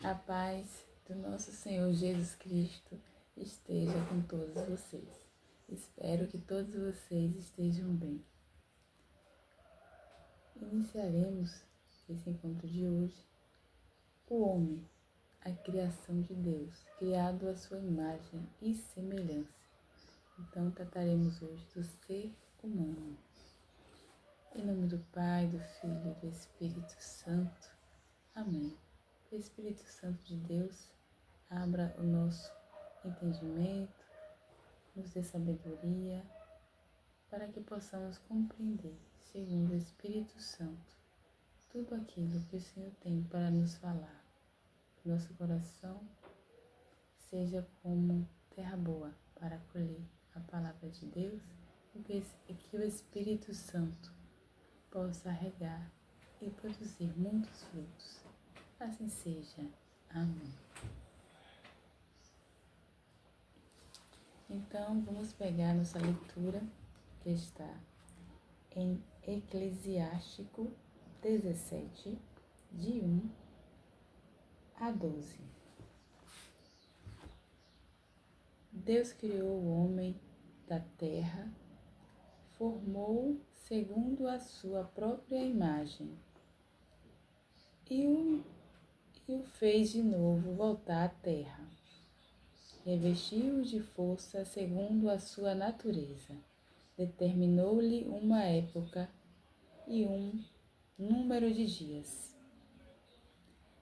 A paz do nosso Senhor Jesus Cristo esteja com todos vocês. Espero que todos vocês estejam bem. Iniciaremos esse encontro de hoje. O homem, a criação de Deus, criado à sua imagem e semelhança. Então trataremos hoje do ser humano. Em nome do Pai, do Filho e do Espírito Santo. Amém. O Espírito Santo de Deus abra o nosso entendimento, nos dê sabedoria, para que possamos compreender, segundo o Espírito Santo, tudo aquilo que o Senhor tem para nos falar. Que nosso coração seja como terra boa para acolher a palavra de Deus e que o Espírito Santo possa regar e produzir muitos frutos. Assim seja. Amém. Então, vamos pegar nossa leitura, que está em Eclesiástico 17, de 1 a 12. Deus criou o homem da terra, formou-o segundo a sua própria imagem e o fez de novo voltar à terra. Revestiu-o de força segundo a sua natureza. Determinou-lhe uma época e um número de dias.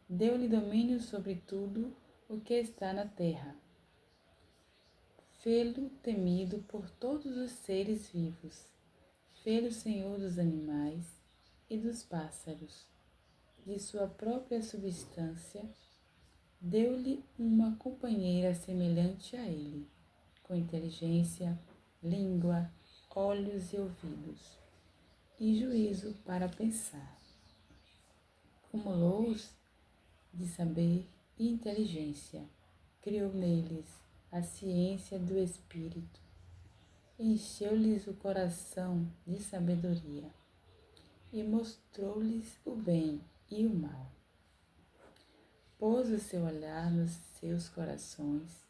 Deu-lhe domínio sobre tudo o que está na terra. Fê-lo temido por todos os seres vivos. Fê-lo senhor dos animais e dos pássaros. De sua própria substância, deu-lhe uma companheira semelhante a ele, com inteligência, língua, olhos e ouvidos, e juízo para pensar. Cumulou-os de saber e inteligência, criou neles a ciência do espírito, encheu-lhes o coração de sabedoria e mostrou-lhes o bem e o mal. Pôs o seu olhar nos seus corações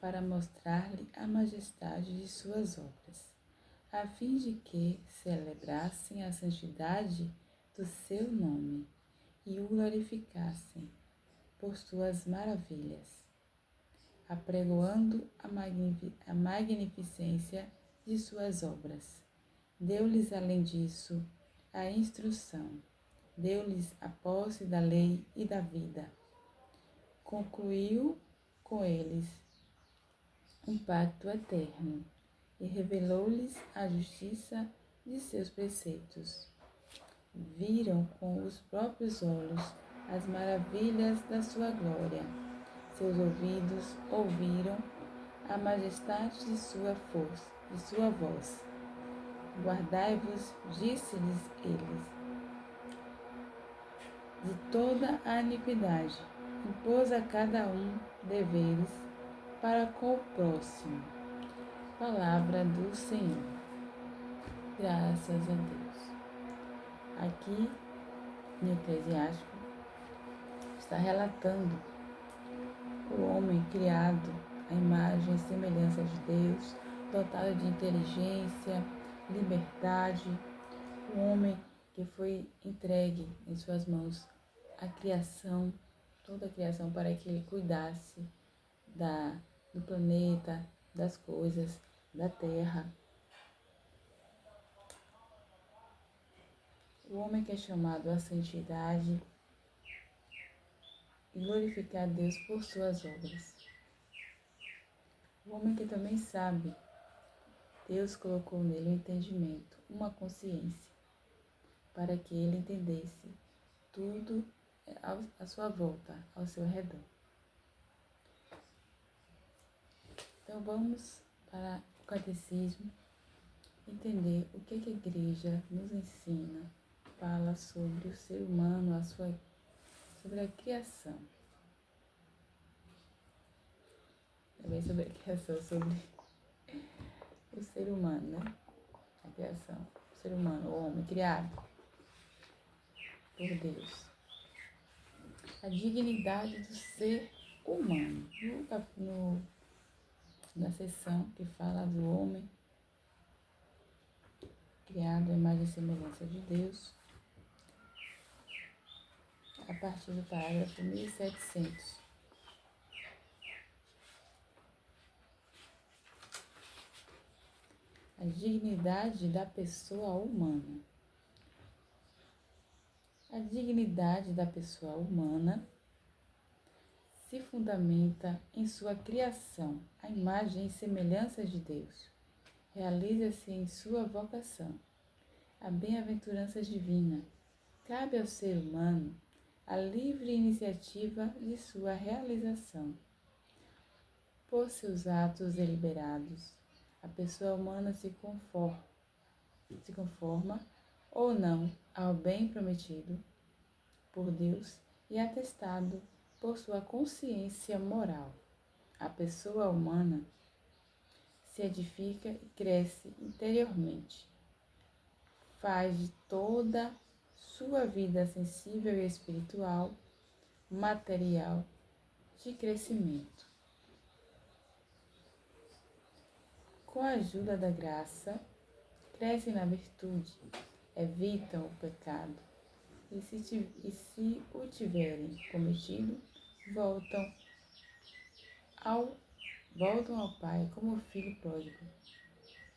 para mostrar-lhe a majestade de suas obras, a fim de que celebrassem a santidade do seu nome e o glorificassem por suas maravilhas, apregoando a magnificência de suas obras. Deu-lhes, além disso, a instrução, deu-lhes a posse da lei e da vida. Concluiu com eles um pacto eterno e revelou-lhes a justiça de seus preceitos. Viram com os próprios olhos as maravilhas da sua glória. Seus ouvidos ouviram a majestade de sua força, de sua voz. Guardai-vos, disse-lhes eles, de toda a iniquidade. Impôs a cada um deveres para com o próximo. Palavra do Senhor. Graças a Deus. Aqui, no Eclesiástico, está relatando o homem criado à imagem e semelhança de Deus, dotado de inteligência, liberdade, o homem que foi entregue em suas mãos a criação, toda a criação, para que ele cuidasse do planeta, das coisas, da terra. O homem que é chamado à santidade e glorificar a Deus por suas obras. O homem que também sabe, Deus colocou nele um entendimento, uma consciência, para que ele entendesse tudo à sua volta, ao seu redor. Então vamos para o catecismo entender o que a igreja nos ensina, fala sobre o ser humano, sobre a criação. Também sobre a criação, sobre o ser humano, né? A criação, o ser humano, o homem criado por Deus. a dignidade do ser humano. Na seção que fala do homem, criado à imagem e semelhança de Deus, a partir do parágrafo 1700. A dignidade da pessoa humana. A dignidade da pessoa humana se fundamenta em sua criação, à imagem e semelhança de Deus. Realiza-se em sua vocação, a bem-aventurança divina. Cabe ao ser humano a livre iniciativa de sua realização. Por seus atos deliberados, a pessoa humana se conforma ou não ao bem prometido por Deus e atestado por sua consciência moral. A pessoa humana se edifica e cresce interiormente. Faz de toda sua vida sensível e espiritual, material de crescimento. Com a ajuda da graça, crescem na virtude, evitam o pecado e se o tiverem cometido, voltam ao Pai como filho pródigo,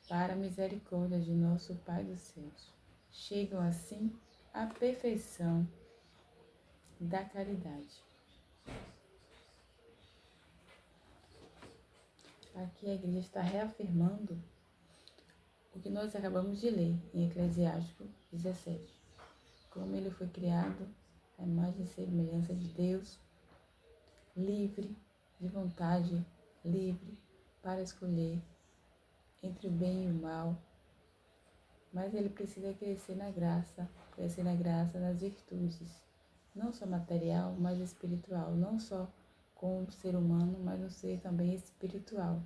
para a misericórdia de nosso Pai dos céus. Chegam assim à perfeição da caridade. Aqui a igreja está reafirmando o que nós acabamos de ler em Eclesiástico 17. Como ele foi criado, a imagem e semelhança de Deus, livre, de vontade livre, para escolher entre o bem e o mal. Mas ele precisa crescer na graça, nas virtudes, não só material, mas espiritual, não só como ser humano, mas um ser também espiritual.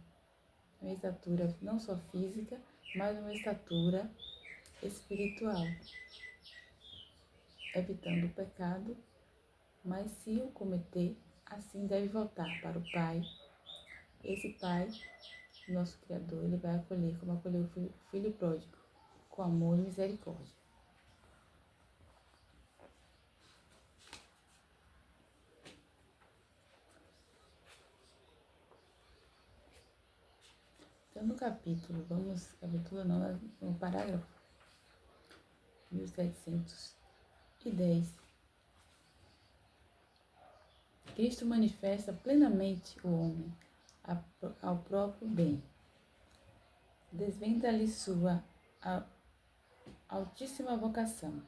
Uma estatura não só física, mas uma estatura espiritual, evitando o pecado, mas se o cometer, assim deve voltar para o Pai. Esse Pai, nosso Criador, ele vai acolher como acolheu o filho pródigo, com amor e misericórdia. Então, no capítulo não, no parágrafo 1710, Cristo manifesta plenamente o homem ao próprio bem. Desvenda-lhe sua altíssima vocação.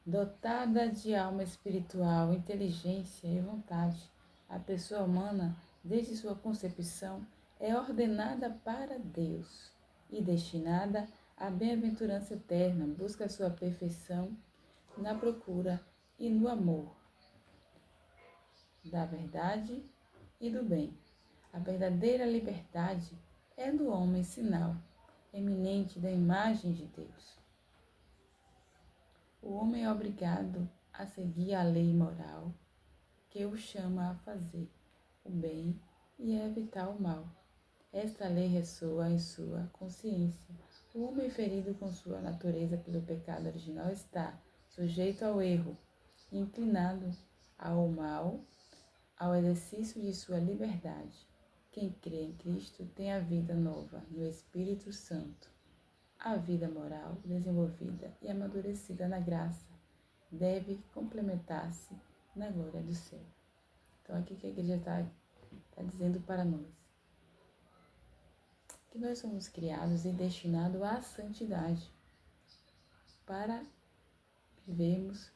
Dotada de alma espiritual, inteligência e vontade, a pessoa humana, desde sua concepção, é ordenada para Deus e destinada à bem-aventurança eterna, busca sua perfeição na procura e no amor da verdade e do bem. A verdadeira liberdade é do homem sinal eminente da imagem de Deus. O homem é obrigado a seguir a lei moral que o chama a fazer o bem e a evitar o mal. Esta lei ressoa em sua consciência. O homem ferido com sua natureza pelo pecado original está sujeito ao erro, inclinado ao mal, ao exercício de sua liberdade. Quem crê em Cristo tem a vida nova no Espírito Santo. A vida moral, desenvolvida e amadurecida na graça, deve complementar-se na glória do céu. Então, aqui que a igreja está dizendo para nós, que nós somos criados e destinados à santidade, para vivermos.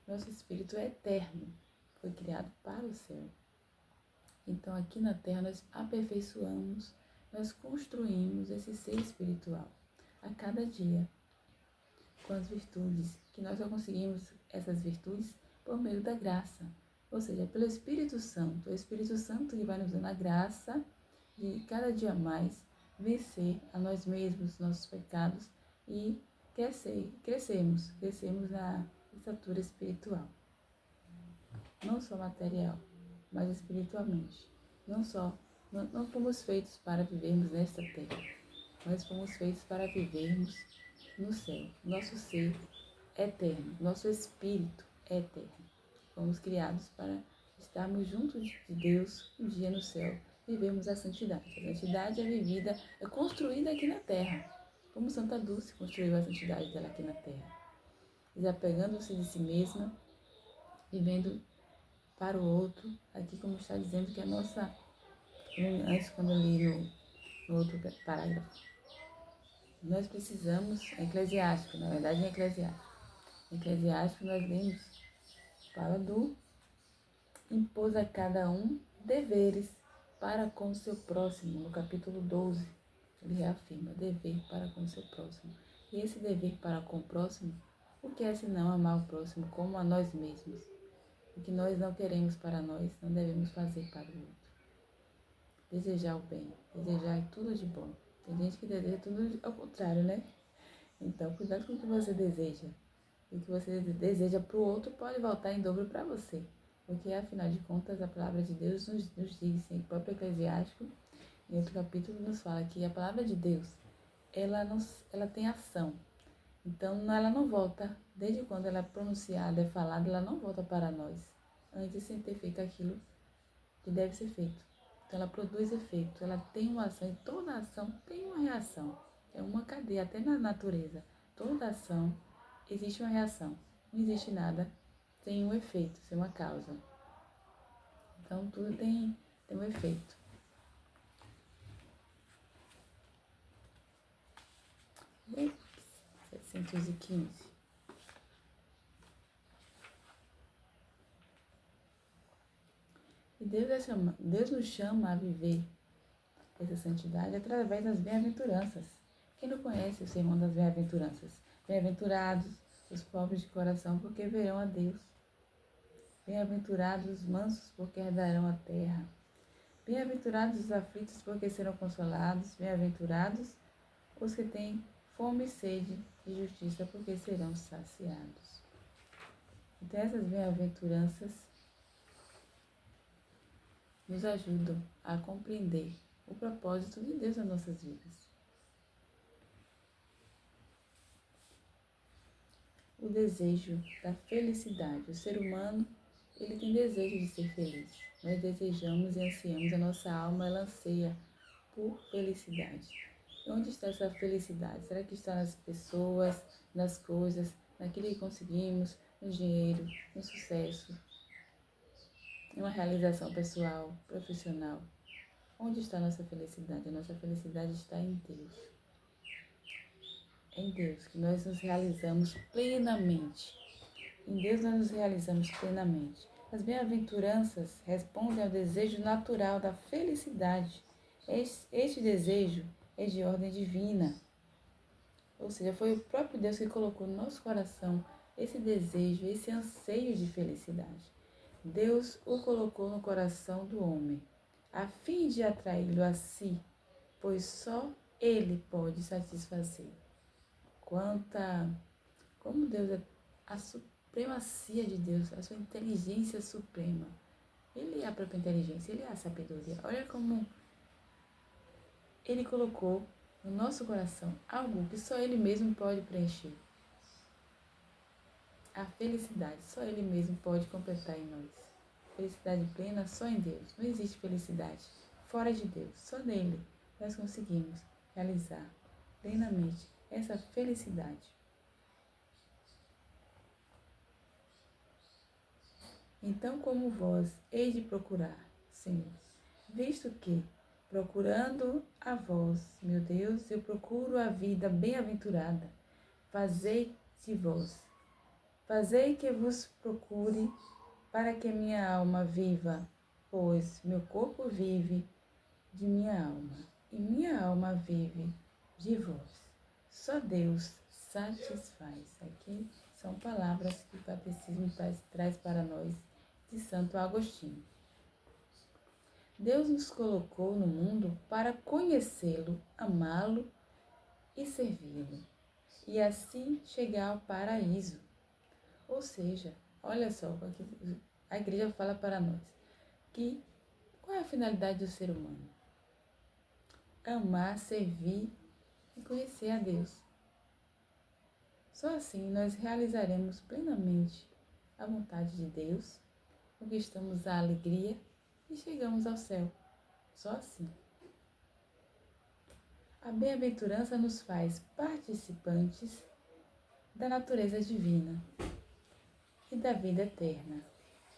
Nosso espírito é eterno, foi criado para o céu. Então, aqui na terra, nós aperfeiçoamos, nós construímos esse ser espiritual a cada dia, com as virtudes, que nós só conseguimos essas virtudes por meio da graça, ou seja, pelo Espírito Santo. É o Espírito Santo que vai nos dando a graça de cada dia mais vencer a nós mesmos, nossos pecados e crescemos na estatura espiritual. não só material, mas espiritualmente. Não fomos feitos para vivermos nesta terra, mas fomos feitos para vivermos no céu. Nosso ser é eterno, nosso espírito é eterno. Fomos criados para estarmos juntos de Deus um dia no céu, vivemos a santidade. A santidade é vivida, é construída aqui na terra, como Santa Dulce construiu a santidade dela aqui na terra, desapegando-se de si mesma, vivendo para o outro, aqui como está dizendo que a nossa, antes quando eu li no outro parágrafo, nós precisamos, eclesiástico, na verdade é eclesiástico. Eclesiástico nós lemos, fala do impôs a cada um deveres para com o seu próximo, no capítulo 12, ele reafirma, dever para com o seu próximo. E esse dever para com o próximo, o que é senão amar o próximo como a nós mesmos? O que nós não queremos para nós, não devemos fazer para o outro. Desejar o bem, desejar tudo de bom. Tem gente que deseja tudo ao contrário, né? Então, cuidado com o que você deseja. O que você deseja para o outro pode voltar em dobro para você. Porque, afinal de contas, a palavra de Deus nos diz, em próprio Eclesiástico, em outro capítulo, nos fala que a palavra de Deus, ela tem ação. Então, ela não volta, desde quando ela é pronunciada, é falada, ela não volta para nós, antes sem ter feito aquilo que deve ser feito. Então, ela produz efeito, ela tem uma ação, e toda ação tem uma reação. É uma cadeia, até na natureza. Toda ação existe uma reação. Não existe nada sem um efeito, sem uma causa. Então, tudo tem um efeito. E 715. E Deus nos chama a viver essa santidade através das bem-aventuranças. Quem não conhece o sermão das bem-aventuranças? Bem-aventurados os pobres de coração, porque verão a Deus. Bem-aventurados os mansos, porque herdarão a terra. Bem-aventurados os aflitos, porque serão consolados. Bem-aventurados os que têm fome e sede de justiça, porque serão saciados. Então, essas bem-aventuranças nos ajudam a compreender o propósito de Deus nas nossas vidas. O desejo da felicidade. O ser humano, ele tem desejo de ser feliz. Nós desejamos e ansiamos, a nossa alma, ela anseia por felicidade. E onde está essa felicidade? Será que está nas pessoas, nas coisas, naquilo que conseguimos, no dinheiro, no sucesso, em uma realização pessoal, profissional? Onde está a nossa felicidade? A nossa felicidade está em Deus. Em Deus, que nós nos realizamos plenamente. Em Deus nós nos realizamos plenamente. As bem-aventuranças respondem ao desejo natural da felicidade. Este desejo é de ordem divina. Ou seja, foi o próprio Deus que colocou no nosso coração esse desejo, esse anseio de felicidade. Deus o colocou no coração do homem, a fim de atraí-lo a si, pois só Ele pode satisfazer. Como Deus é a supremacia de Deus, a sua inteligência suprema. Ele é a própria inteligência, Ele é a sabedoria. Olha como Ele colocou no nosso coração algo que só Ele mesmo pode preencher. A felicidade, só Ele mesmo pode completar em nós. Felicidade plena só em Deus. Não existe felicidade fora de Deus. Só nele nós conseguimos realizar plenamente essa felicidade. Então, como vós hei de procurar, Senhor, visto que, procurando a vós, meu Deus, eu procuro a vida bem-aventurada, fazei que vos procure, para que minha alma viva, pois meu corpo vive de minha alma, e minha alma vive de vós. Só Deus satisfaz. Aqui são palavras que o Catecismo traz para nós de Santo Agostinho. Deus nos colocou no mundo para conhecê-lo, amá-lo e servi-lo, e assim chegar ao paraíso. Ou seja, olha só, aqui A igreja fala para nós que qual é a finalidade do ser humano? Amar, servir e conhecer a Deus. Só assim nós realizaremos plenamente a vontade de Deus, conquistamos a alegria e chegamos ao céu. Só assim. A bem-aventurança nos faz participantes da natureza divina e da vida eterna.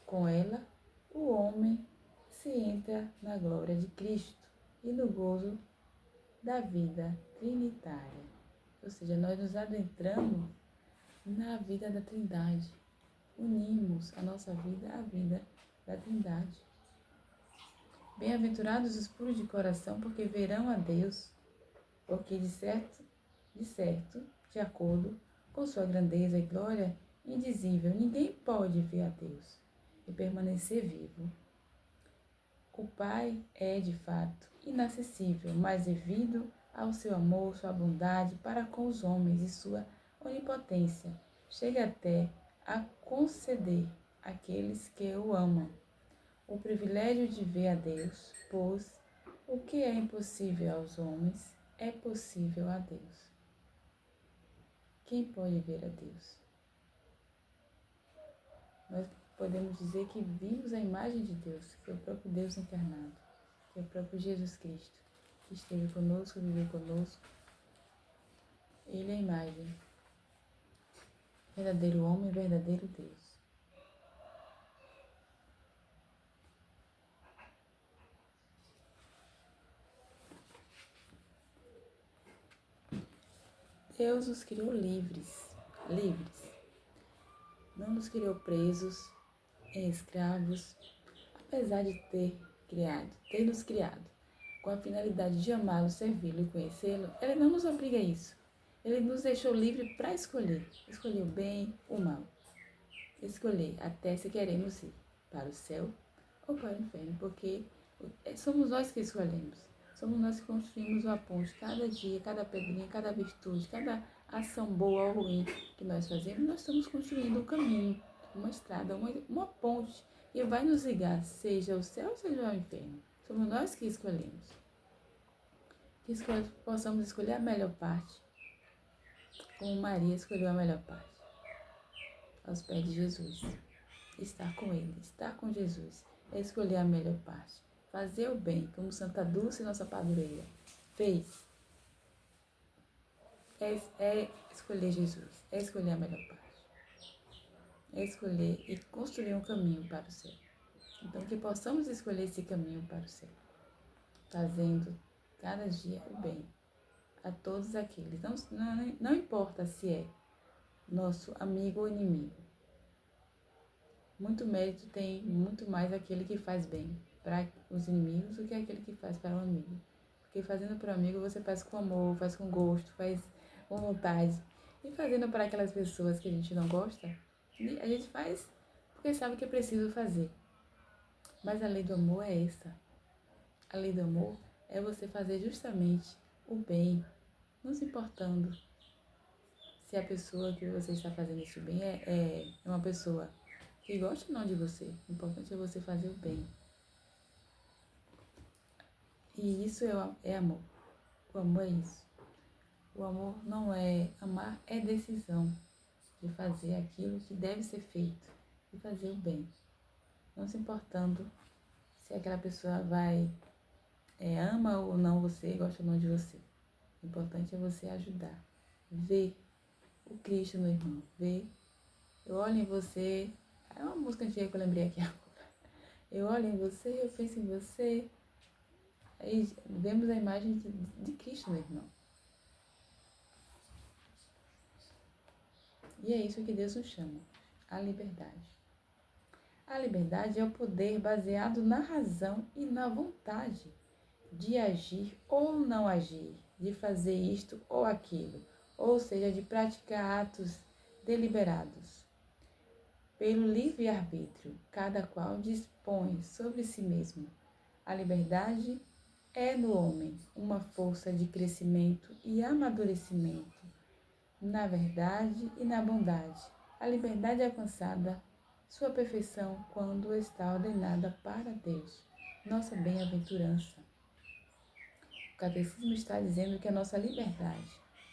Com ela, o homem se entra na glória de Cristo e no gozo da vida trinitária. Ou seja, nós nos adentramos na vida da Trindade. Unimos a nossa vida à vida da Trindade. Bem-aventurados os puros de coração, porque verão a Deus, porque de certo, de acordo com sua grandeza e glória indizível, ninguém pode ver a Deus e permanecer vivo. O Pai é, de fato, inacessível, mas devido ao seu amor, sua bondade para com os homens e sua onipotência, chega até a conceder àqueles que o amam o privilégio de ver a Deus, pois o que é impossível aos homens é possível a Deus. Quem pode ver a Deus? Nós podemos dizer que vimos a imagem de Deus, que é o próprio Deus encarnado, que é o próprio Jesus Cristo, que esteve conosco, viveu conosco. Ele é a imagem, verdadeiro homem, verdadeiro Deus. Deus nos criou livres. Não nos criou presos, escravos, apesar de ter nos criado com a finalidade de amá-lo, servi-lo e conhecê-lo. Ele não nos obriga a isso. Ele nos deixou livre para escolher o bem, o mal. Escolher até se queremos ir para o céu ou para o inferno, porque somos nós que escolhemos. Somos nós que construímos uma ponte cada dia, cada pedrinha, cada virtude, cada ação boa ou ruim que nós fazemos. Nós estamos construindo um caminho, uma estrada, uma ponte que vai nos ligar, seja o céu, seja o inferno. Somos nós que escolhemos. Que possamos escolher a melhor parte, como Maria escolheu a melhor parte, aos pés de Jesus. Estar com Ele, estar com Jesus, é escolher a melhor parte. Fazer o bem, como Santa Dulce, nossa padroeira, fez. É escolher Jesus, é escolher a melhor parte. É escolher e construir um caminho para o céu. Então, que possamos escolher esse caminho para o céu, fazendo cada dia o bem a todos aqueles. Não importa se é nosso amigo ou inimigo. Muito mérito tem muito mais aquele que faz bem para os inimigos do que aquele que faz para o amigo. Porque fazendo para o amigo você faz com amor, faz com gosto, faz com vontade. E fazendo para aquelas pessoas que a gente não gosta, a gente faz porque sabe que é preciso fazer. Mas a lei do amor é essa. A lei do amor é você fazer justamente o bem, não se importando se a pessoa que você está fazendo esse bem é uma pessoa que gosta ou não de você. O importante é você fazer o bem. E isso é amor. O amor é isso. O amor não é amar, é decisão de fazer aquilo que deve ser feito e fazer o bem. Não se importando se aquela pessoa ama ou não você, gosta ou não de você. O importante é você ajudar. Ver o Cristo no irmão. Ver. Eu olho em você. É uma música antiga que eu lembrei aqui agora. Eu olho em você, eu penso em você. Aí vemos a imagem de Cristo no irmão. E é isso que Deus nos chama, a liberdade. A liberdade é o poder baseado na razão e na vontade de agir ou não agir, de fazer isto ou aquilo, ou seja, de praticar atos deliberados. Pelo livre-arbítrio, cada qual dispõe sobre si mesmo. A liberdade é no homem uma força de crescimento e amadurecimento na verdade e na bondade. A liberdade é alcançada sua perfeição quando está ordenada para Deus, nossa bem-aventurança. O Catecismo está dizendo que a nossa liberdade,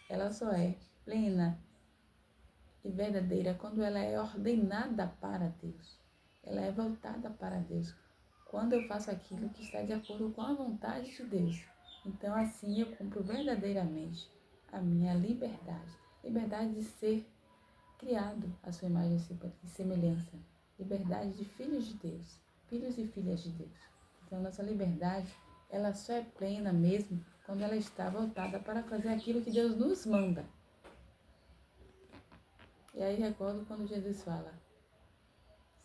ela só é plena e verdadeira quando ela é ordenada para Deus. Ela é voltada para Deus. Quando eu faço aquilo que está de acordo com a vontade de Deus. Então, assim eu cumpro verdadeiramente a minha liberdade. Liberdade de ser criado à sua imagem e semelhança. Liberdade de filhos de Deus, filhos e filhas de Deus. Então, nossa liberdade, ela só é plena mesmo quando ela está voltada para fazer aquilo que Deus nos manda. E aí recordo quando Jesus fala,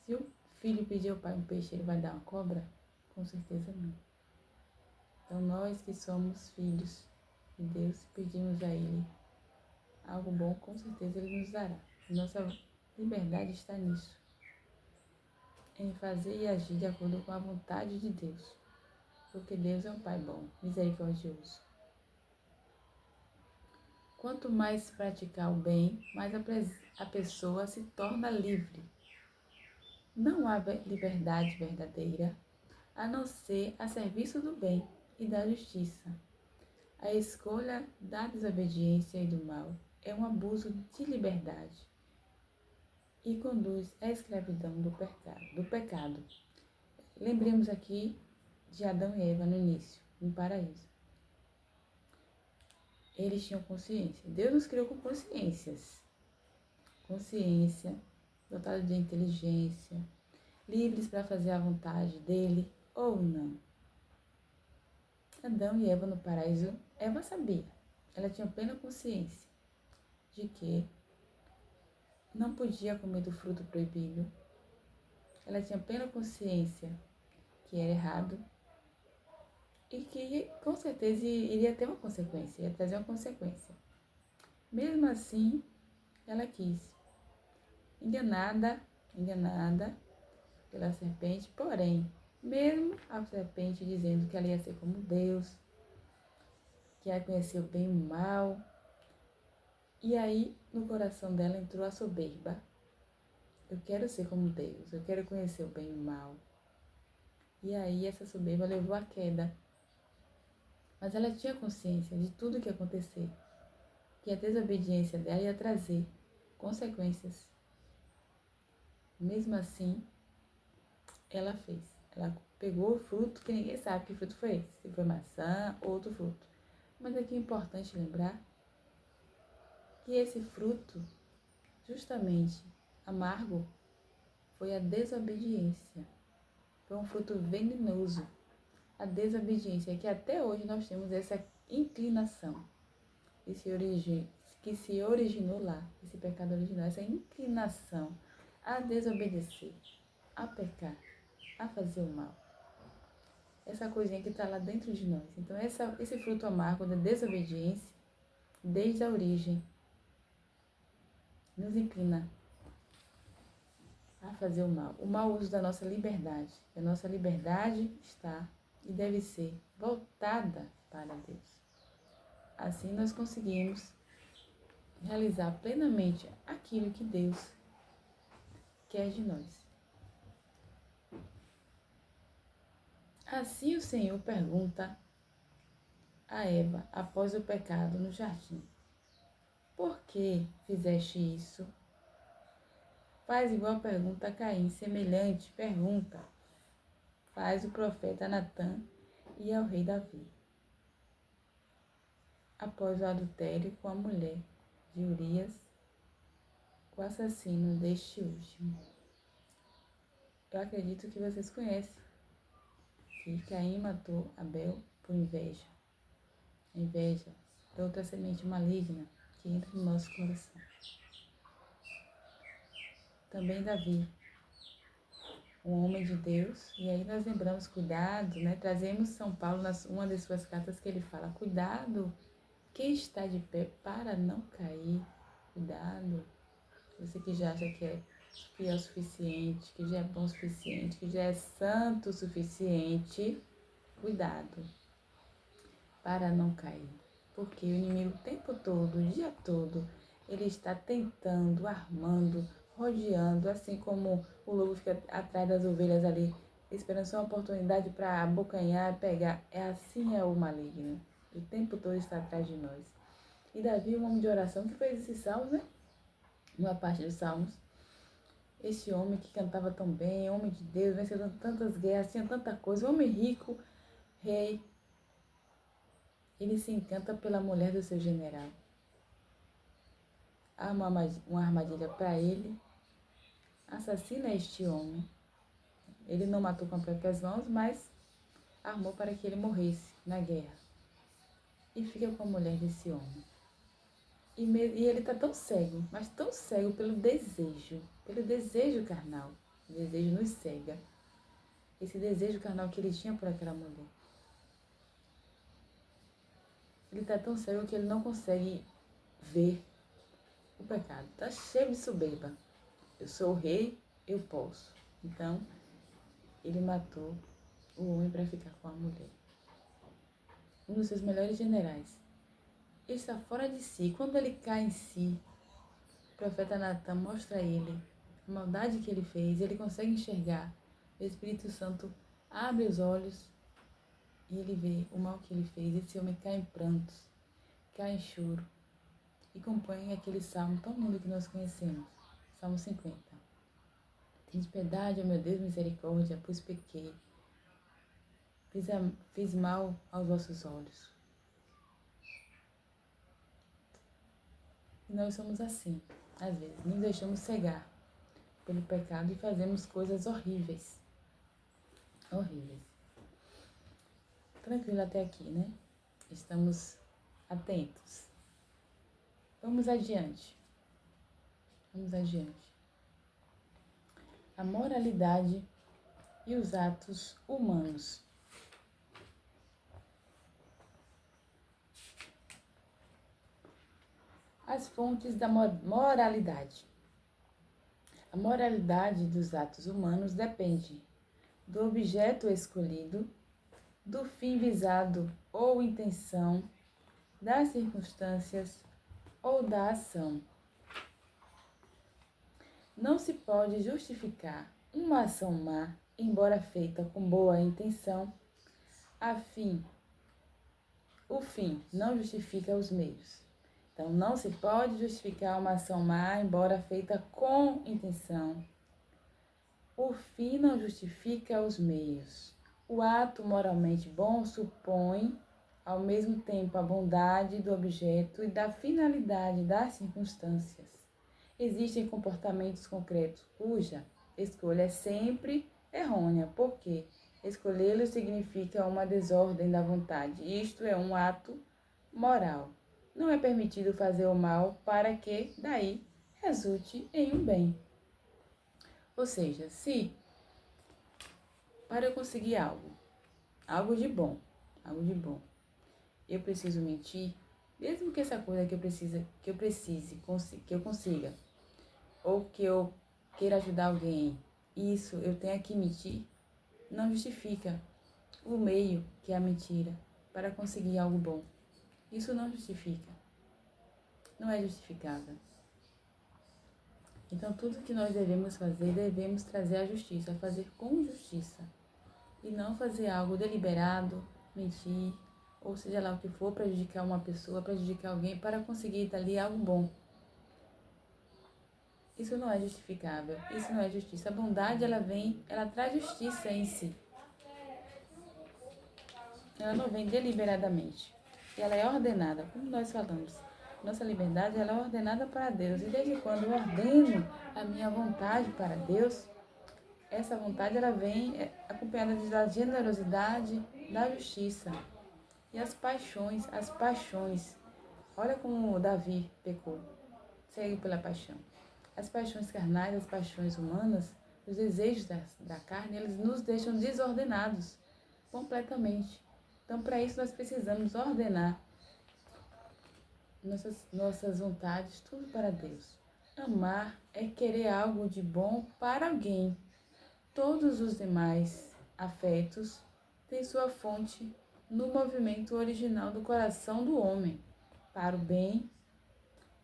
se o filho pedir ao pai um peixe, ele vai dar uma cobra? Com certeza não. Então nós que somos filhos de Deus, pedimos a Ele algo bom, com certeza Ele nos dará. Nossa liberdade está nisso, em fazer e agir de acordo com a vontade de Deus. Porque Deus é um Pai bom, misericordioso. Quanto mais praticar o bem, mais a pessoa se torna livre. Não há liberdade verdadeira a não ser a serviço do bem e da justiça. A escolha da desobediência e do mal é um abuso de liberdade e conduz à escravidão do pecado. Lembremos aqui de Adão e Eva no início, no paraíso. Eles tinham consciência. Deus nos criou com consciências. Consciência, dotados de inteligência, livres para fazer a vontade dele ou não. Adão e Eva no paraíso, Eva sabia. Ela tinha plena consciência de que não podia comer do fruto proibido. Ela tinha plena consciência que era errado e que com certeza iria ter uma consequência, ia trazer uma consequência. Mesmo assim, ela quis, enganada pela serpente, porém, mesmo a serpente dizendo que ela ia ser como Deus, que ia conhecer o bem e o mal, e aí no coração dela entrou a soberba. Eu quero ser como Deus, eu quero conhecer o bem e o mal. E aí essa soberba levou à queda. Mas ela tinha consciência de tudo o que ia acontecer, que a desobediência dela ia trazer consequências. Mesmo assim, ela fez. Ela pegou o fruto que ninguém sabe que fruto foi esse, se foi maçã ou outro fruto. Mas aqui é importante lembrar que esse fruto, justamente amargo, foi a desobediência. Foi um fruto venenoso. A desobediência, que até hoje nós temos essa inclinação que se originou lá, esse pecado original, essa inclinação a desobedecer, a pecar, a fazer o mal. Essa coisinha que está lá dentro de nós. Então, esse fruto amargo da desobediência, desde a origem, nos inclina a fazer o mal. O mau uso da nossa liberdade. A nossa liberdade está e deve ser voltada para Deus. Assim nós conseguimos realizar plenamente aquilo que Deus quer de nós. Assim o Senhor pergunta a Eva após o pecado no jardim: por que fizeste isso? Faz igual pergunta a Caim, semelhante pergunta faz o profeta Natã e ao rei Davi. Após o adultério com a mulher de Urias, o assassino deste último. Eu acredito que vocês conhecem que Caim matou Abel por inveja. A inveja é outra semente maligna que entra no nosso coração. Também Davi, um homem de Deus, e aí nós lembramos, cuidado, né? Trazemos São Paulo, uma das suas cartas, que ele fala, cuidado, quem está de pé para não cair, cuidado, você que já acha que é fiel o suficiente, que já é bom o suficiente, que já é santo o suficiente, cuidado, para não cair, porque o inimigo o tempo todo, o dia todo, ele está tentando, armando, rodeando, assim como o lobo fica atrás das ovelhas ali, esperando só uma oportunidade para abocanhar, pegar. Assim é o maligno. O tempo todo está atrás de nós. E Davi, um homem de oração, que fez esses salmos, né? Uma parte dos salmos. Esse homem que cantava tão bem, homem de Deus, vencedor de tantas guerras, tinha tanta coisa, homem rico, rei. Ele se encanta pela mulher do seu general. Arma uma armadilha para ele, assassina este homem. Ele não matou com as próprias mãos, mas armou para que ele morresse na guerra. E fica com a mulher desse homem. E ele está tão cego, mas tão cego pelo desejo carnal. O desejo nos cega. Esse desejo carnal que ele tinha por aquela mulher. Ele está tão cego que ele não consegue ver o pecado. Está cheio de soberba. Eu sou o rei, eu posso. Então, ele matou o homem para ficar com a mulher. Um dos seus melhores generais. Ele está fora de si. Quando ele cai em si, o profeta Natan mostra a ele a maldade que ele fez. Ele consegue enxergar. O Espírito Santo abre os olhos e ele vê o mal que ele fez. Esse homem cai em prantos, cai em choro e compõe aquele salmo tão lindo que nós conhecemos. Salmo 50. Tens piedade, ó meu Deus, misericórdia, pois pequei. Fiz mal aos vossos olhos. E nós somos assim, às vezes, nos deixamos cegar pelo pecado e fazemos coisas horríveis. Horríveis. Tranquilo até aqui, né? Estamos atentos. Vamos adiante. Vamos adiante. A moralidade e os atos humanos. As fontes da moralidade. A moralidade dos atos humanos depende do objeto escolhido, do fim visado ou intenção, das circunstâncias ou da ação. Não se pode justificar uma ação má, embora feita com boa intenção. O fim não justifica os meios. Então, não se pode justificar uma ação má, embora feita com intenção. O fim não justifica os meios. O ato moralmente bom supõe, ao mesmo tempo, a bondade do objeto e da finalidade das circunstâncias. Existem comportamentos concretos cuja escolha é sempre errônea, porque escolhê-los significa uma desordem da vontade. Isto é um ato moral. Não é permitido fazer o mal para que, daí, resulte em um bem. Ou seja, se para eu conseguir algo de bom, eu preciso mentir, mesmo que essa coisa que eu consiga, ou que eu queira ajudar alguém, isso eu tenha que mentir, não justifica o meio, que é a mentira, para conseguir algo bom. Isso não justifica. Não é justificável. Então, tudo que nós devemos fazer, devemos trazer a justiça, fazer com justiça. E não fazer algo deliberado, mentir, ou seja lá o que for, prejudicar uma pessoa, prejudicar alguém, para conseguir dali algo bom. Isso não é justificável, isso não é justiça. A bondade, ela traz justiça em si. Ela não vem deliberadamente. E ela é ordenada, como nós falamos. Nossa liberdade, ela é ordenada para Deus. E desde quando eu ordeno a minha vontade para Deus, essa vontade, ela vem acompanhada da generosidade, da justiça. E as paixões. Olha como Davi pecou. Segue pela paixão. As paixões carnais, as paixões humanas, os desejos da carne, eles nos deixam desordenados completamente. Então, para isso, nós precisamos ordenar nossas vontades, tudo para Deus. Amar é querer algo de bom para alguém. Todos os demais afetos têm sua fonte no movimento original do coração do homem, para o bem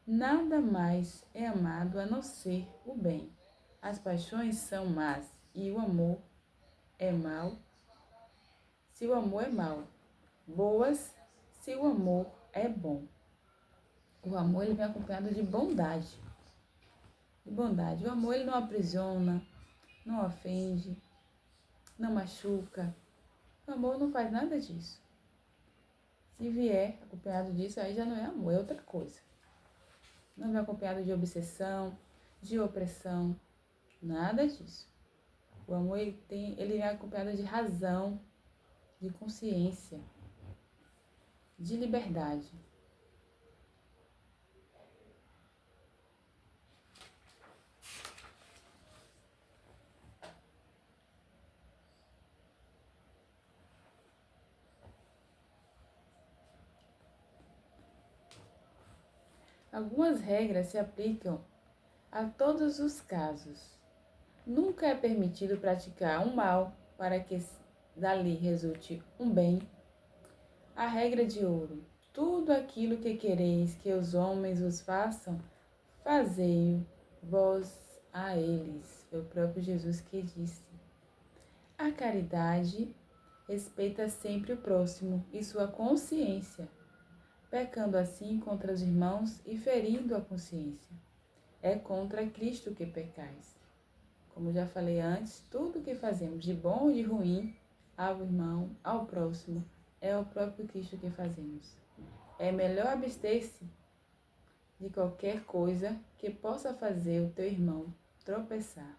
Nada mais é amado a não ser o bem. As paixões são más e o amor é mau. Se o amor é mau, boas, se o amor é bom. O amor ele vem acompanhado de bondade. De bondade. O amor ele não aprisiona, não ofende, não machuca. O amor não faz nada disso. Se vier acompanhado disso, aí já não é amor, é outra coisa. Não vem acompanhado de obsessão, de opressão, nada disso. O amor ele vem acompanhado de razão, de consciência, de liberdade. Algumas regras se aplicam a todos os casos. Nunca é permitido praticar um mal para que dali resulte um bem. A regra de ouro: tudo aquilo que quereis que os homens vos façam, fazei-o vós a eles. Foi o próprio Jesus que disse. A caridade respeita sempre o próximo e sua consciência, pecando assim contra os irmãos e ferindo a consciência. É contra Cristo que pecais. Como já falei antes, tudo que fazemos de bom ou de ruim ao irmão, ao próximo, é o próprio Cristo que fazemos. É melhor abster-se de qualquer coisa que possa fazer o teu irmão tropeçar.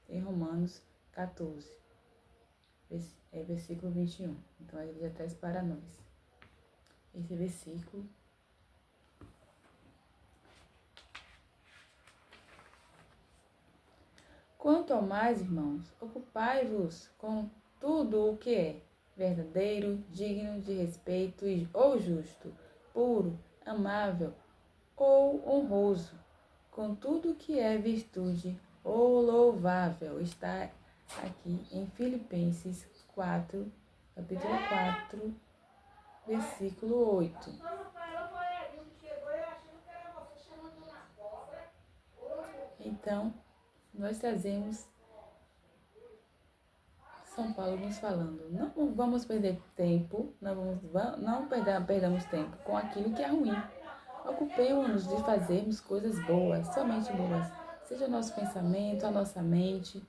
Em Romanos 14, versículo 21. Então, ele já traz para nós esse versículo. Quanto ao mais, irmãos, ocupai-vos com tudo o que é verdadeiro, digno de respeito ou justo, puro, amável ou honroso, com tudo que é virtude ou louvável. Está aqui em Filipenses 4, capítulo 4, versículo 8. Então, nós trazemos São Paulo nos falando, não vamos perder tempo, não perdamos tempo com aquilo que é ruim. Ocupemos-nos de fazermos coisas boas, somente boas. Seja o nosso pensamento, a nossa mente.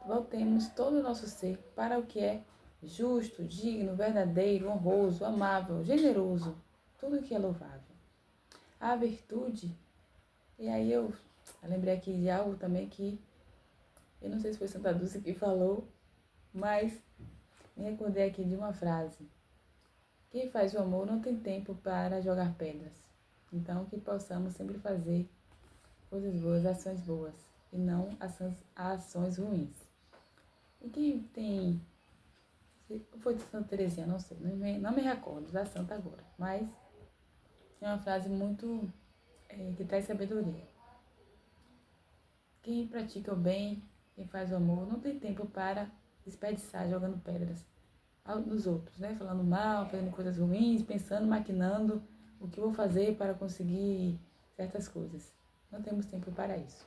Voltemos todo o nosso ser para o que é justo, digno, verdadeiro, honroso, amável, generoso, tudo o que é louvável. A virtude, e aí eu lembrei aqui de algo também que, eu não sei se foi Santa Dulce que falou, mas me recordei aqui de uma frase. Quem faz o amor não tem tempo para jogar pedras. Então, que possamos sempre fazer coisas boas, ações boas, e não ações ruins. E quem tem... Foi de Santa Teresinha, não sei, não me recordo da santa agora, mas é uma frase muito que traz sabedoria. Quem pratica o bem, quem faz o amor, não tem tempo para desperdiçar jogando pedras nos outros, né? Falando mal, fazendo coisas ruins, pensando, maquinando o que vou fazer para conseguir certas coisas. Não temos tempo para isso.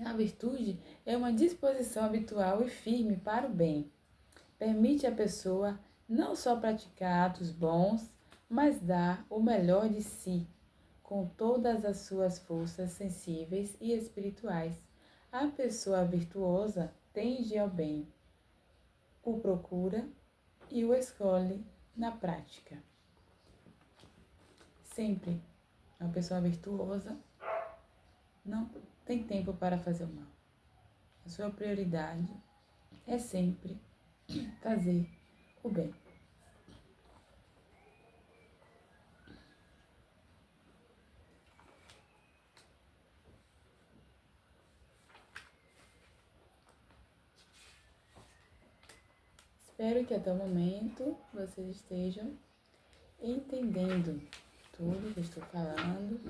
A virtude é uma disposição habitual e firme para o bem. Permite à pessoa não só praticar atos bons, mas dar o melhor de si, com todas as suas forças sensíveis e espirituais. A pessoa virtuosa tende ao bem, o procura e o escolhe na prática. Sempre uma pessoa virtuosa não tem tempo para fazer o mal. A sua prioridade é sempre fazer o bem. Espero que até o momento vocês estejam entendendo tudo que eu estou falando.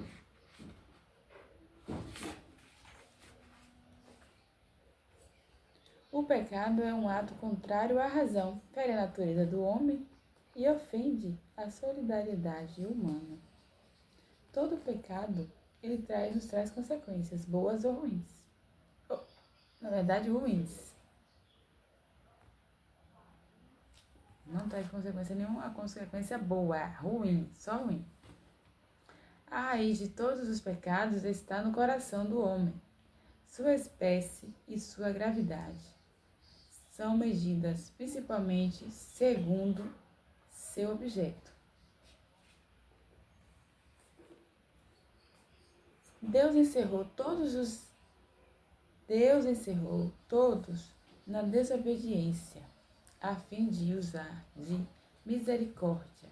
O pecado é um ato contrário à razão, fere a natureza do homem e ofende a solidariedade humana. Todo pecado, nos traz consequências, boas ou ruins. Na verdade, ruins. Não traz consequência nenhuma, a consequência boa, ruim, só ruim. A raiz de todos os pecados está no coração do homem. Sua espécie e sua gravidade são medidas principalmente segundo seu objeto. Deus encerrou todos na desobediência, a fim de usar de misericórdia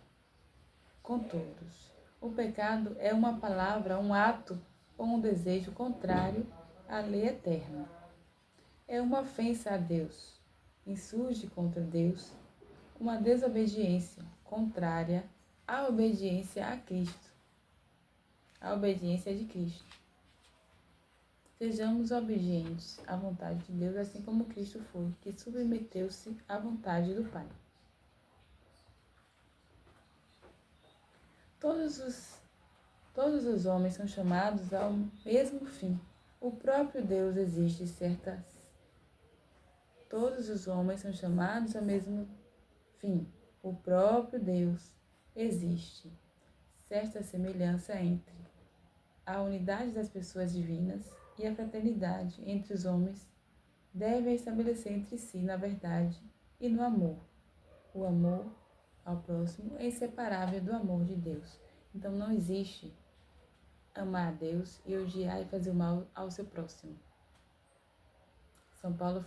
com todos. O pecado é uma palavra, um ato ou um desejo contrário à lei eterna. É uma ofensa a Deus, insurge contra Deus, uma desobediência contrária à obediência a Cristo, a obediência de Cristo. Sejamos obedientes à vontade de Deus, assim como Cristo foi, que submeteu-se à vontade do Pai. Todos os homens são chamados ao mesmo fim. O próprio Deus existe certas. Todos os homens são chamados ao mesmo fim. O próprio Deus existe certa semelhança entre a unidade das pessoas divinas e a fraternidade entre os homens devem estabelecer entre si na verdade e no amor. O amor ao próximo é inseparável do amor de Deus. Então não existe amar a Deus e odiar e fazer o mal ao seu próximo. São Paulo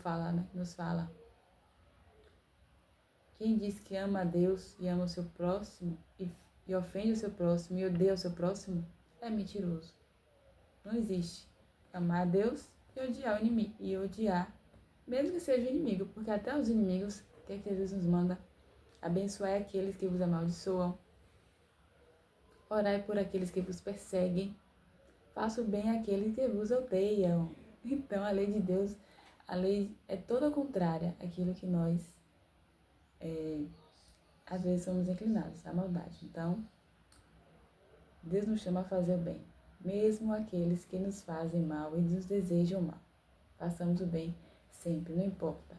nos fala, quem diz que ama a Deus e ama o seu próximo e ofende o seu próximo e odeia o seu próximo é mentiroso. Não existe amar a Deus e odiar o inimigo, e odiar, mesmo que seja o inimigo, porque até os inimigos, o que é que Jesus nos manda? Abençoai aqueles que vos amaldiçoam, orai por aqueles que vos perseguem, faça o bem àqueles que vos odeiam. Então a lei de Deus, a lei é toda contrária àquilo que nós às vezes somos inclinados à maldade. Então, Deus nos chama a fazer o bem, mesmo aqueles que nos fazem mal e nos desejam mal. Façamos o bem sempre, não importa.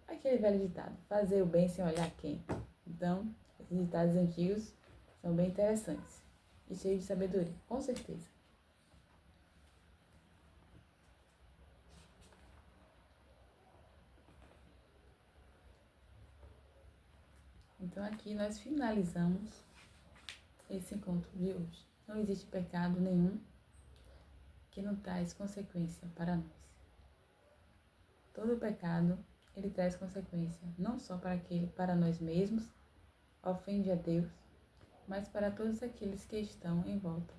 Aquele velho ditado, fazer o bem sem olhar quem. Então, esses ditados antigos são bem interessantes e cheios de sabedoria, com certeza. Então, aqui nós finalizamos esse encontro de hoje. Não existe pecado nenhum que não traz consequência para nós. Todo pecado, ele traz consequência, não só para nós mesmos, ofende a Deus, mas para todos aqueles que estão em volta.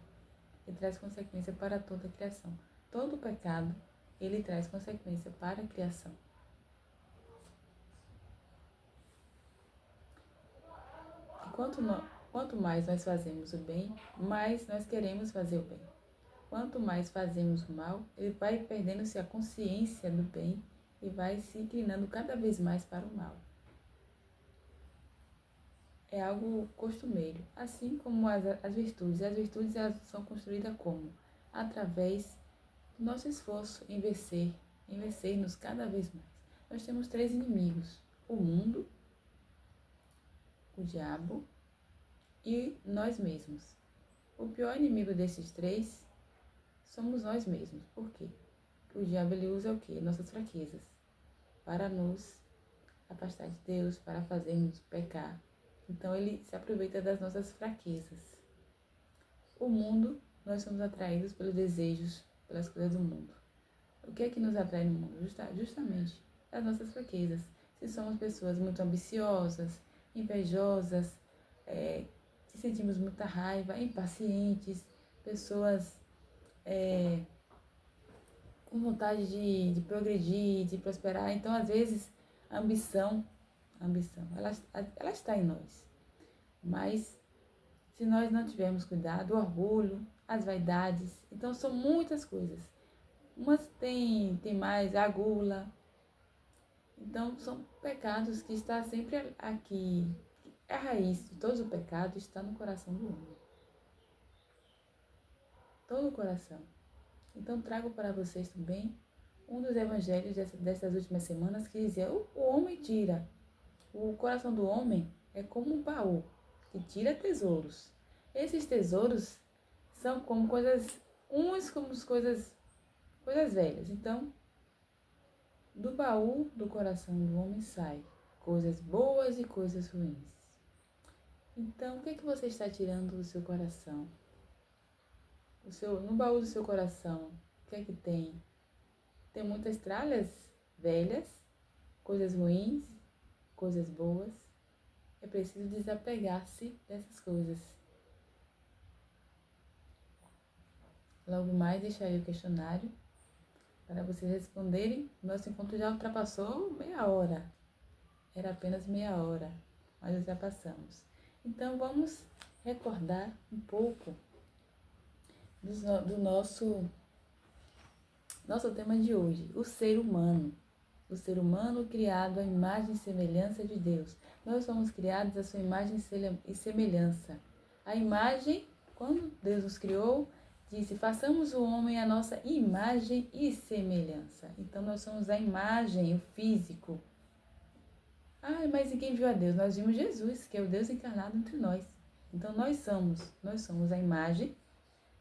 Ele traz consequência para toda a criação. Todo pecado, ele traz consequência para a criação. Quanto mais nós fazemos o bem, mais nós queremos fazer o bem. Quanto mais fazemos o mal, ele vai perdendo-se a consciência do bem e vai se inclinando cada vez mais para o mal. É algo costumeiro, assim como as virtudes. As virtudes elas são construídas como? Através do nosso esforço em vencer-nos cada vez mais. Nós temos 3 inimigos: o mundo, o diabo e nós mesmos. O pior inimigo desses 3 somos nós mesmos. Por quê? Porque o diabo ele usa o quê? Nossas fraquezas para nos afastar de Deus, para fazermos pecar. Então ele se aproveita das nossas fraquezas. O mundo, nós somos atraídos pelos desejos, pelas coisas do mundo. O que é que nos atrai no mundo? Justamente as nossas fraquezas. Se somos pessoas muito ambiciosas, invejosas, se sentimos muita raiva, impacientes, pessoas com vontade de progredir, de prosperar. Então, às vezes, a ambição, ela está em nós. Mas, se nós não tivermos cuidado, o orgulho, as vaidades, então são muitas coisas. Umas tem mais a gula. Então, são pecados que estão sempre aqui. A raiz de todo o pecado está no coração do homem. todo o coração. Então trago para vocês também um dos evangelhos dessas últimas semanas que dizia: o homem tira. O coração do homem é como um baú que tira tesouros. Esses tesouros são como coisas, uns como coisas velhas. Então, do baú do coração do homem sai coisas boas e coisas ruins. Então, o que é que você está tirando do seu coração? No baú do seu coração, o que é que tem? Tem muitas tralhas velhas, coisas ruins, coisas boas. É preciso desapegar-se dessas coisas. Logo mais deixarei o questionário para vocês responderem. Nosso encontro já ultrapassou meia hora. Era apenas meia hora, mas já passamos. Então vamos recordar um pouco do nosso tema de hoje, o ser humano. O ser humano criado à imagem e semelhança de Deus. Nós somos criados à sua imagem e semelhança. A imagem, quando Deus nos criou, disse: façamos o homem à nossa imagem e semelhança. Então nós somos a imagem, o físico. Mas e quem viu a Deus? Nós vimos Jesus, que é o Deus encarnado entre nós. Então nós somos a imagem,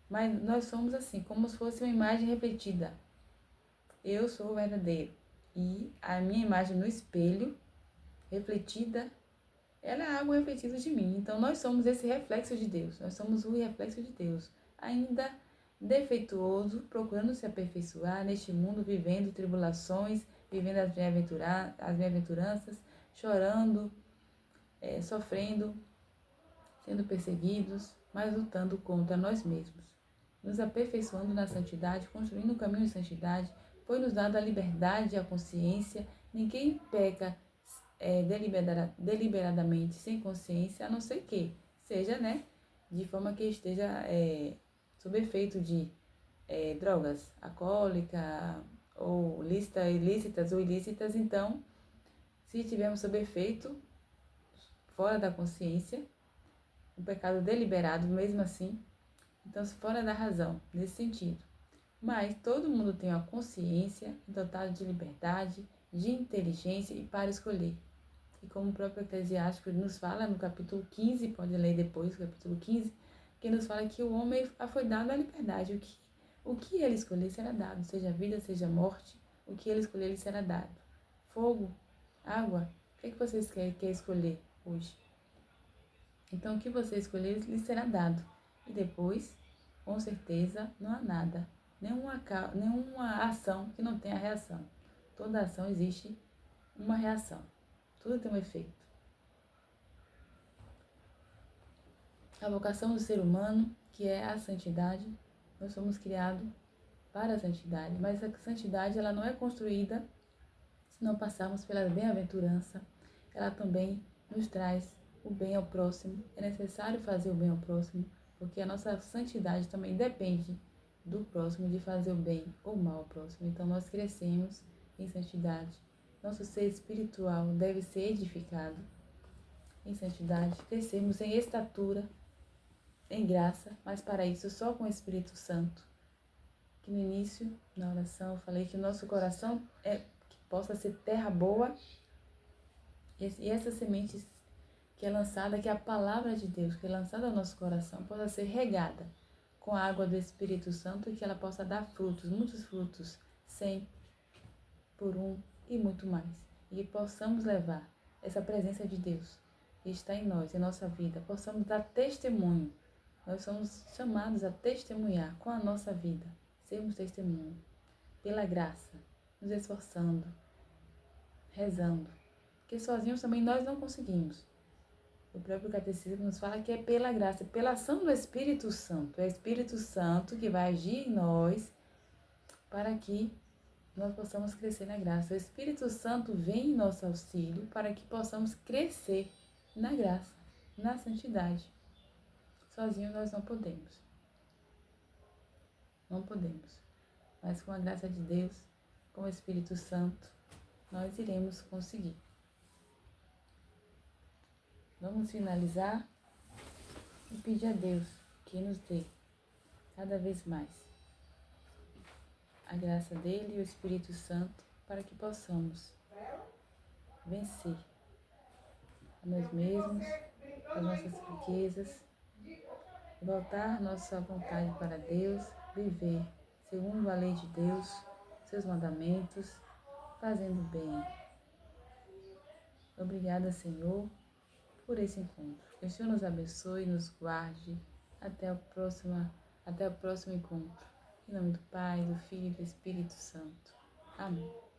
mas nós somos assim, como se fosse uma imagem repetida. Eu sou o verdadeiro. E a minha imagem no espelho, refletida, ela é algo refletido de mim. Então nós somos esse reflexo de Deus. Nós somos o reflexo de Deus. Ainda defeituoso, procurando se aperfeiçoar neste mundo, vivendo tribulações, vivendo as bem-aventuranças, chorando, sofrendo, sendo perseguidos, mas lutando contra nós mesmos. Nos aperfeiçoando na santidade, construindo um caminho de santidade. Foi-nos dada a liberdade e a consciência. Ninguém peca deliberadamente, sem consciência, a não ser que seja, de forma que esteja sob efeito de drogas alcoólicas ou ilícitas ou ilícitas. Então, se tivermos sob efeito, fora da consciência, o pecado deliberado, mesmo assim, então fora da razão, nesse sentido. Mas todo mundo tem uma consciência dotada de liberdade, de inteligência e para escolher. E como o próprio Eclesiástico nos fala no capítulo 15, pode ler depois, o capítulo 15, que nos fala que o homem foi dado a liberdade. O que ele escolher será dado, seja vida, seja morte, o que ele escolher lhe será dado. Fogo, água, o que é que vocês querem escolher hoje? Então o que você escolher lhe será dado. E depois, com certeza, não há nada. Nenhuma ação que não tenha reação. Toda ação existe uma reação. Tudo tem um efeito. A vocação do ser humano, que é a santidade, nós somos criados para a santidade. Mas a santidade ela não é construída se não passarmos pela bem-aventurança. Ela também nos traz o bem ao próximo. É necessário fazer o bem ao próximo, porque a nossa santidade também depende do próximo, de fazer o bem ou o mal ao próximo. Então nós crescemos em santidade. Nosso ser espiritual deve ser edificado em santidade. Crescemos em estatura, em graça, mas para isso só com o Espírito Santo. Que no início, na oração, eu falei que o nosso coração que possa ser terra boa e essa semente que é lançada, que é a palavra de Deus, que é lançada ao nosso coração, possa ser regada com a água do Espírito Santo e que ela possa dar frutos, muitos frutos, 100 por 1 e muito mais. E que possamos levar essa presença de Deus que está em nós, em nossa vida, possamos dar testemunho. Nós somos chamados a testemunhar com a nossa vida, sermos testemunho, pela graça, nos esforçando, rezando, porque sozinhos também nós não conseguimos. O próprio Catecismo nos fala que é pela graça, pela ação do Espírito Santo. É o Espírito Santo que vai agir em nós para que nós possamos crescer na graça. O Espírito Santo vem em nosso auxílio para que possamos crescer na graça, na santidade. Sozinho nós não podemos. Não podemos. Mas com a graça de Deus, com o Espírito Santo, nós iremos conseguir. Vamos finalizar e pedir a Deus que nos dê cada vez mais a graça dele e o Espírito Santo para que possamos vencer a nós mesmos, as nossas fraquezas, voltar nossa vontade para Deus, viver segundo a lei de Deus, seus mandamentos, fazendo bem. Obrigada, Senhor, por esse encontro. Que o Senhor nos abençoe e nos guarde até o próximo encontro. Em nome do Pai, do Filho e do Espírito Santo. Amém.